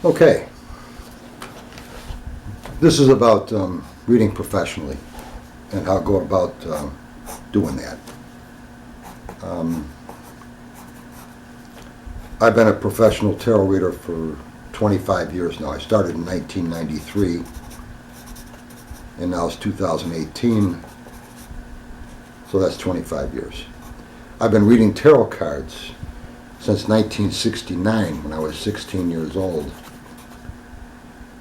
Okay, this is about reading professionally and how to go about doing that. I've been a professional tarot reader for 25 years now. I started in 1993 and now it's 2018, so that's 25 years. I've been reading tarot cards since 1969 when I was 16 years old.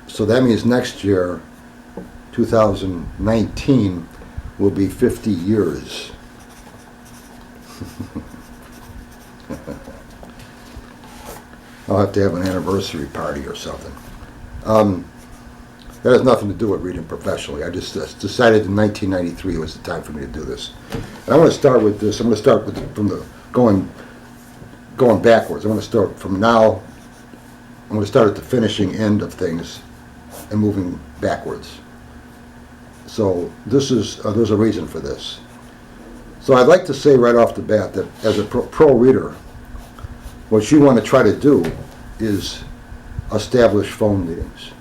So that means next year, 2019, will be 50 years. I'll have to have an anniversary party or something. That has nothing to do with reading professionally. I just decided in 1993 was the time for me to do this. And I want to start with this. I'm going to start with going backwards. I'm going to start from now. I'm going to start at the finishing end of things and moving backwards. So this is there's a reason for this. So I'd like to say right off the bat that as a pro reader, what you want to try to do is establish phone readings.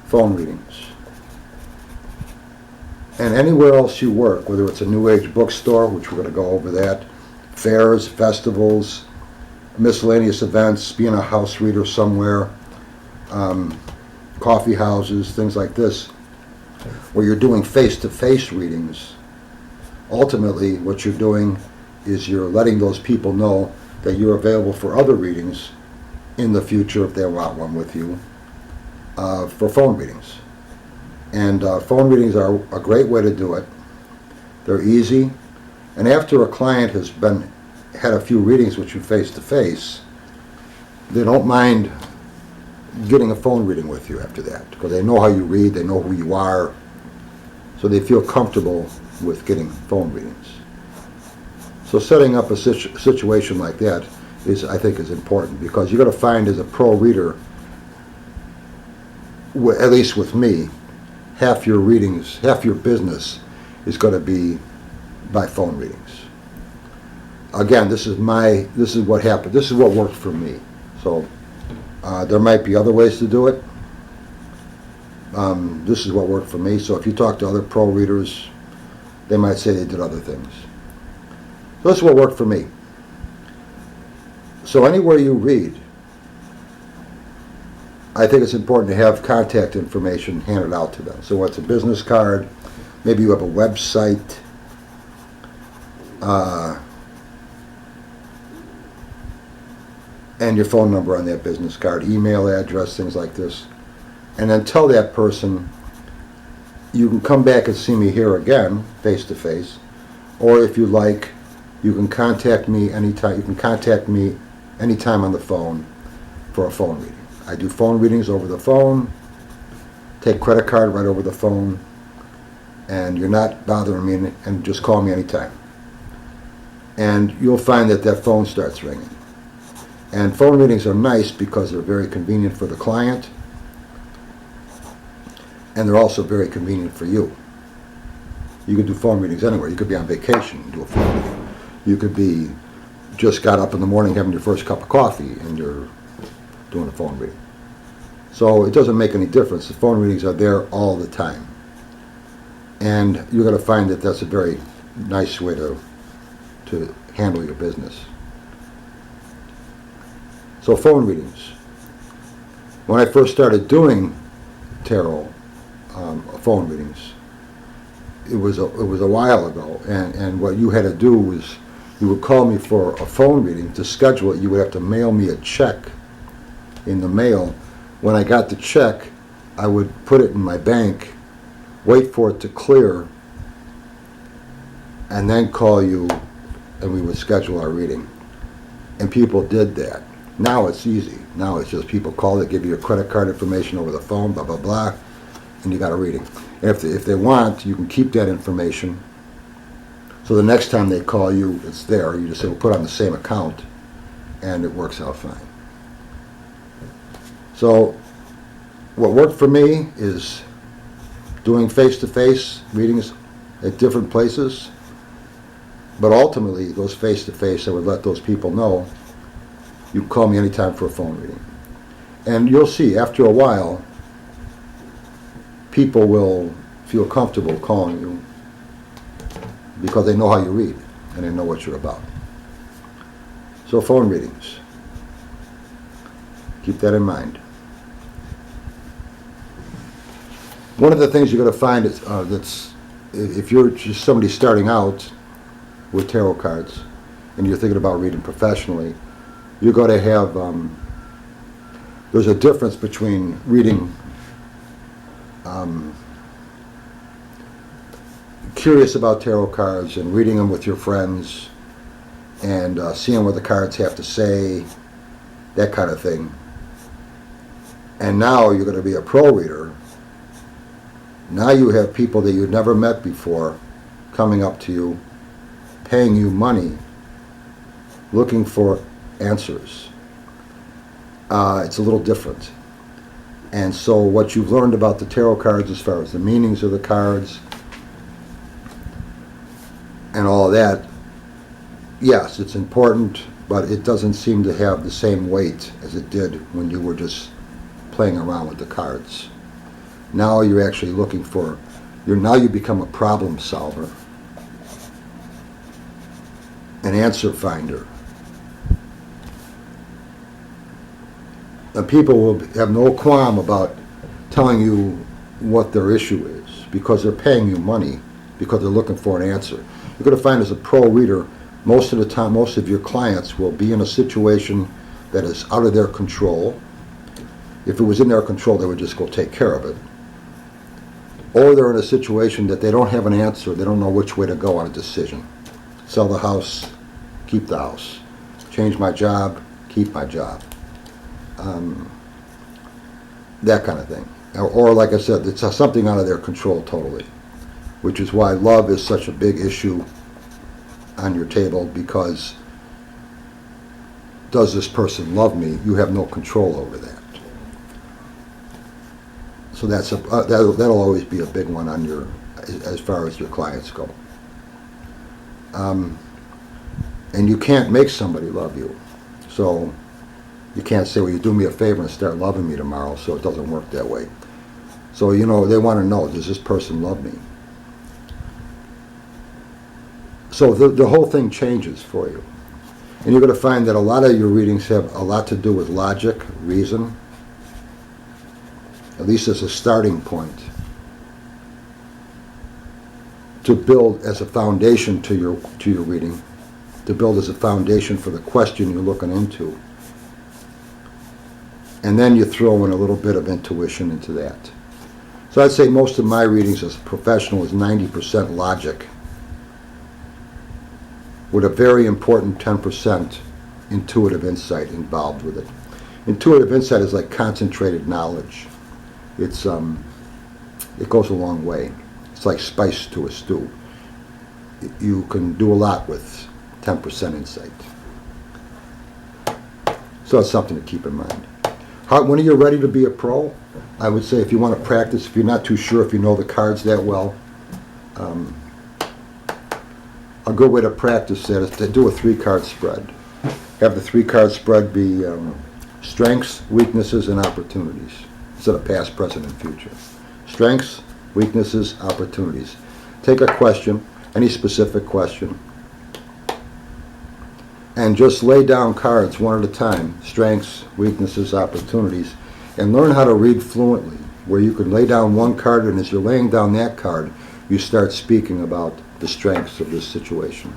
Phone readings. And anywhere else you work, whether it's a New Age bookstore, which we're going to go over that, fairs, festivals, miscellaneous events, being a house reader somewhere, coffee houses, things like this, where you're doing face-to-face readings, ultimately what you're doing is you're letting those people know that you're available for other readings in the future if they want one with you, for phone readings. And phone readings are a great way to do it. They're easy. And after a client has had a few readings with you face-to-face, they don't mind getting a phone reading with you after that, because they know how you read, they know who you are, so they feel comfortable with getting phone readings. So setting up a situation like that I think is important, because you're going to find as a pro reader, at least with me, half your readings, half your business is going to be by phone readings. Again, this is what happened. This is what worked for me. So there might be other ways to do it. This is what worked for me. So if you talk to other pro readers, they might say they did other things. So this is what worked for me. So anywhere you read, I think it's important to have contact information handed out to them. So what's a business card? Maybe you have a website. And your phone number on that business card, email address, things like this. And then tell that person, you can come back and see me here again, face to face, or if you like, you can contact me anytime. You can contact me anytime on the phone for a phone reading. I do phone readings over the phone, take credit card right over the phone, and you're not bothering me, and just call me anytime. And you'll find that phone starts ringing. And phone readings are nice because they're very convenient for the client, and they're also very convenient for you. You can do phone readings anywhere. You could be on vacation and do a phone reading. You could be just got up in the morning having your first cup of coffee and you're doing a phone reading. So it doesn't make any difference. The phone readings are there all the time. And you're going to find that that's a very nice way to handle your business. So phone readings. When I first started doing tarot phone readings, it was a while ago, and what you had to do was you would call me for a phone reading. To schedule it, you would have to mail me a check in the mail. When I got the check, I would put it in my bank, wait for it to clear, and then call you, and we would schedule our reading. And people did that. Now it's easy. Now it's just people call, they give you your credit card information over the phone, blah, blah, blah, and you got a reading. And if they want, you can keep that information. So the next time they call you, it's there. You just say, we'll put it on the same account, and it works out fine. So what worked for me is doing face-to-face readings at different places. But ultimately, those face-to-face, I would let those people know, you can call me anytime for a phone reading. And you'll see, after a while, people will feel comfortable calling you because they know how you read and they know what you're about. So phone readings. Keep that in mind. One of the things you're going to find is that's if you're just somebody starting out with tarot cards and you're thinking about reading professionally, you're going to have there's a difference between reading curious about tarot cards and reading them with your friends and seeing what the cards have to say, that kind of thing. And now you're going to be a pro reader. Now you have people that you've never met before coming up to you, paying you money, looking for answers. It's a little different. And so what you've learned about the tarot cards as far as the meanings of the cards and all of that, yes, it's important, but it doesn't seem to have the same weight as it did when you were just playing around with the cards. Now you're actually looking for, now you become a problem solver, an answer finder. And people will have no qualm about telling you what their issue is because they're paying you money, because they're looking for an answer. You're going to find as a pro reader, most of the time, most of your clients will be in a situation that is out of their control. If it was in their control, they would just go take care of it. Or they're in a situation that they don't have an answer, they don't know which way to go on a decision. Sell the house, keep the house. Change my job, keep my job. That kind of thing. Or like I said, it's something out of their control totally, which is why love is such a big issue on your table, because does this person love me? You have no control over that. So that'll always be a big one on your, as far as your clients go. And you can't make somebody love you. So you can't say, well, you do me a favor and start loving me tomorrow, so it doesn't work that way. So, they want to know, does this person love me? So the whole thing changes for you. And you're going to find that a lot of your readings have a lot to do with logic, reason, at least as a starting point, to build as a foundation to your reading, to build as a foundation for the question you're looking into. And then you throw in a little bit of intuition into that. So I'd say most of my readings as a professional is 90% logic, with a very important 10% intuitive insight involved with it. Intuitive insight is like concentrated knowledge. It goes a long way. It's like spice to a stew. You can do a lot with 10% insight. So it's something to keep in mind. When are you ready to be a pro? I would say if you want to practice, if you're not too sure if you know the cards that well, a good way to practice that is to do a 3-card spread. Have the 3-card spread be strengths, weaknesses, and opportunities instead of past, present, and future. Strengths, weaknesses, opportunities. Take a question, any specific question, and just lay down cards one at a time, strengths, weaknesses, opportunities, and learn how to read fluently, where you can lay down one card, and as you're laying down that card, you start speaking about the strengths of this situation.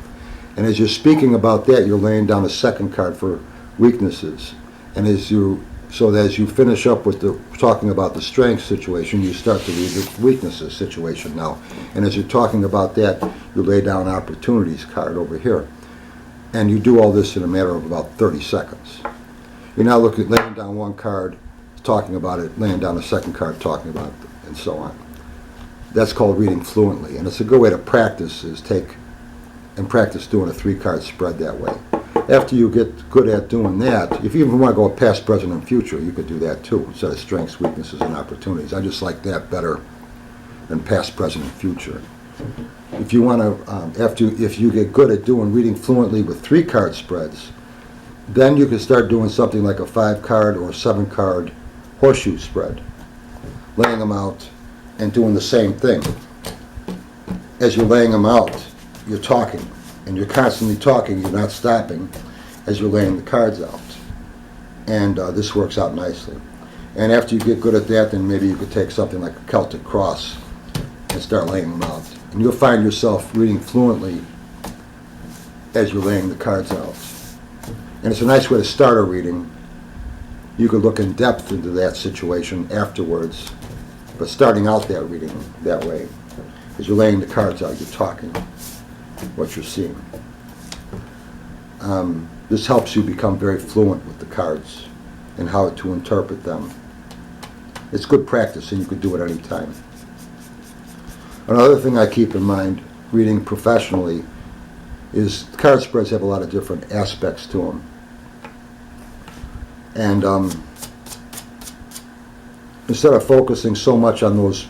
And as you're speaking about that, you're laying down a second card for weaknesses. And as you finish up with talking about the strengths situation, you start to read the weaknesses situation now. And as you're talking about that, you lay down opportunities card over here. And you do all this in a matter of about 30 seconds. You're now laying down one card, talking about it, laying down a second card, talking about it, and so on. That's called reading fluently. And it's a good way to practice, practice doing a 3-card spread that way. After you get good at doing that, if you even want to go past, present, and future, you could do that too, instead of strengths, weaknesses, and opportunities. I just like that better than past, present, and future. If you want to, if you get good at reading fluently with 3-card spreads, Then you can start doing something like a 5-card or 7-card horseshoe spread, laying them out and doing the same thing. As you're laying them out, you're talking, and you're constantly talking, you're not stopping as you're laying the cards out. And this works out nicely. And after you get good at that, then maybe you could take something like a Celtic cross and start laying them out. And you'll find yourself reading fluently as you're laying the cards out. And it's a nice way to start a reading. You could look in depth into that situation afterwards, but starting out that reading that way, as you're laying the cards out, you're talking what you're seeing. This helps you become very fluent with the cards and how to interpret them. It's good practice, and you could do it any time. Another thing I keep in mind, reading professionally, is card spreads have a lot of different aspects to them. And instead of focusing so much on those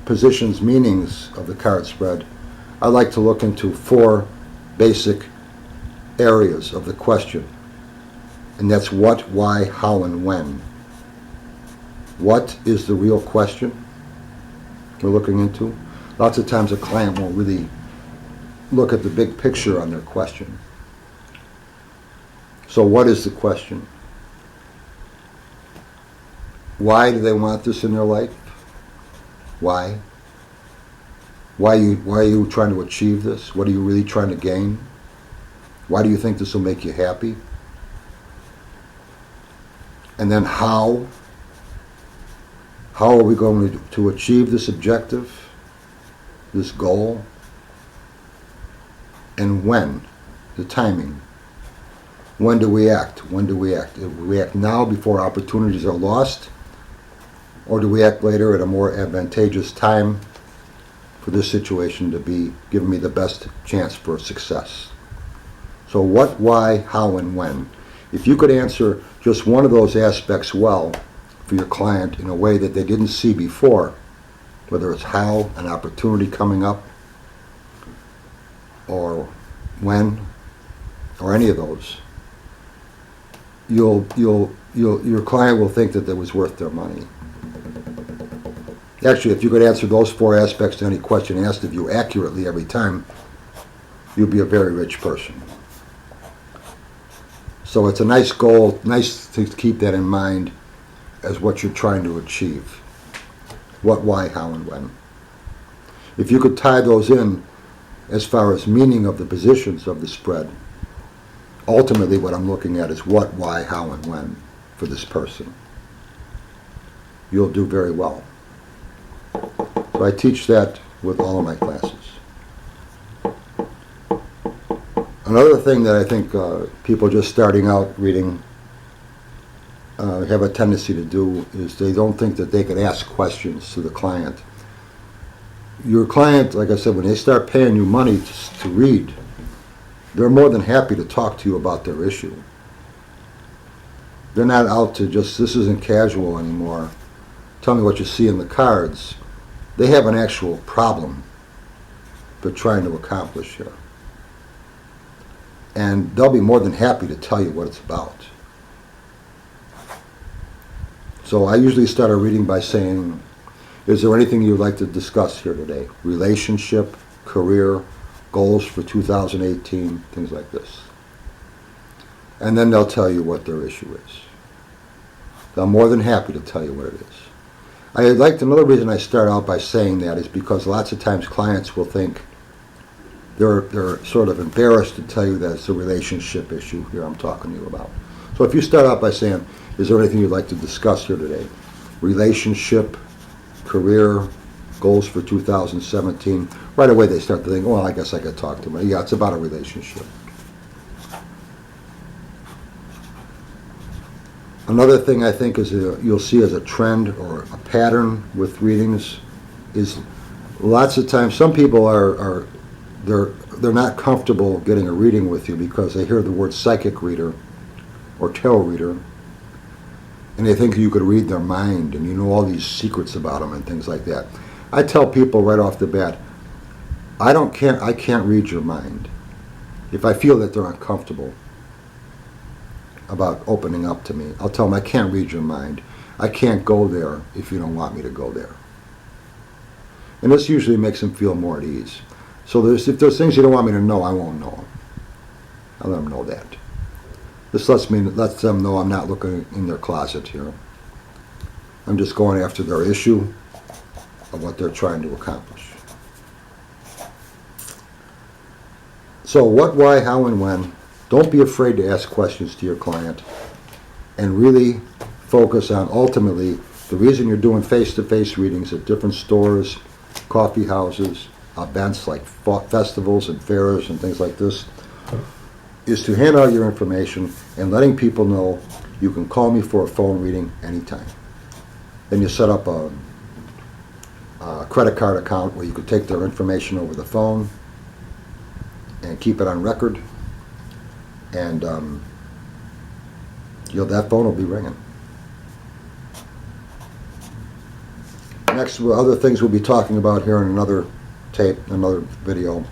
positions, meanings of the card spread, I like to look into 4 basic areas of the question. And that's what, why, how, and when. What is the real question we're looking into? Lots of times a client won't really look at the big picture on their question. So what is the question? Why do they want this in their life? Why? Why are you trying to achieve this? What are you really trying to gain? Why do you think this will make you happy? And then how? How are we going to achieve this objective, this goal? And when? The timing. When do we act? When do we act? Do we act now before opportunities are lost? Or do we act later at a more advantageous time for this situation to be giving me the best chance for success? So what, why, how, and when. If you could answer just one of those aspects well for your client in a way that they didn't see before, whether it's how, an opportunity coming up, or when, or any of those, your client will think that it was worth their money. Actually, if you could answer those 4 aspects to any question asked of you accurately every time, you'll be a very rich person. So it's a nice goal, nice to keep that in mind as what you're trying to achieve. What, why, how, and when. If you could tie those in as far as meaning of the positions of the spread, ultimately what I'm looking at is what, why, how, and when for this person. You'll do very well. So I teach that with all of my classes. Another thing that I think people just starting out reading have a tendency to do is they don't think that they can ask questions to the client. Your client, like I said, when they start paying you money to read, they're more than happy to talk to you about their issue. They're not out to just, this isn't casual anymore, tell me what you see in the cards. They have an actual problem they're trying to accomplish here. And they'll be more than happy to tell you what it's about. So I usually start a reading by saying, is there anything you'd like to discuss here today? Relationship, career, goals for 2018, things like this. And then they'll tell you what their issue is. They're more than happy to tell you what it is. Another reason I start out by saying that is because lots of times clients will think they're sort of embarrassed to tell you that it's a relationship issue here I'm talking to you about. So if you start out by saying, is there anything you'd like to discuss here today? Relationship, career, goals for 2017. Right away they start to think, well, I guess I could talk to them. Yeah, it's about a relationship. Another thing I think is you'll see as a trend or a pattern with readings is lots of times some people they're not comfortable getting a reading with you because they hear the word psychic reader or tarot reader and they think you could read their mind and you know all these secrets about them and things like that. I tell people right off the bat, I can't read your mind. If I feel that they're uncomfortable, about opening up to me. I'll tell them I can't read your mind. I can't go there if you don't want me to go there. And this usually makes them feel more at ease. So if there's things you don't want me to know, I won't know them. I'll let them know that. This lets them know I'm not looking in their closet here. I'm just going after their issue of what they're trying to accomplish. So what, why, how, and when. Don't be afraid to ask questions to your client and really focus on ultimately the reason you're doing face-to-face readings at different stores, coffee houses, events like festivals and fairs and things like this is to hand out your information and letting people know you can call me for a phone reading anytime. Then you set up a credit card account where you could take their information over the phone and keep it on record, and that phone will be ringing. Next, other things we'll be talking about here in another tape, another video,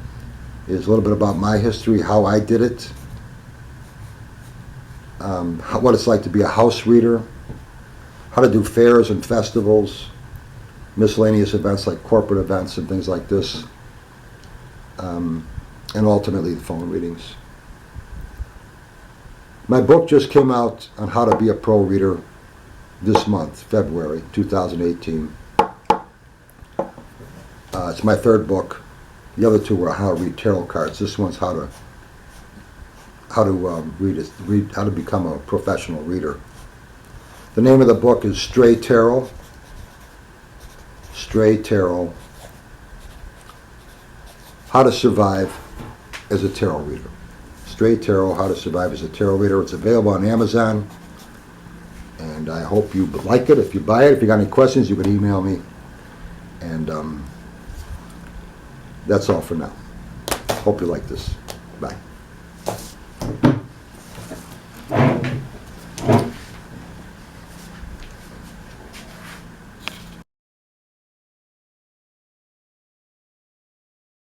is a little bit about my history, how I did it, what it's like to be a house reader, how to do fairs and festivals, miscellaneous events like corporate events and things like this, and ultimately the phone readings. My book just came out on how to be a pro reader this month, February 2018. It's my third book. The other two were how to read tarot cards. This one's how to become a professional reader. The name of the book is Stray Tarot. Stray Tarot. How to Survive as a Tarot Reader. Stray Tarot, How to Survive as a Tarot Reader. It's available on Amazon. And I hope you like it. If you buy it, if you got any questions, you can email me. And that's all for now. Hope you like this. Bye.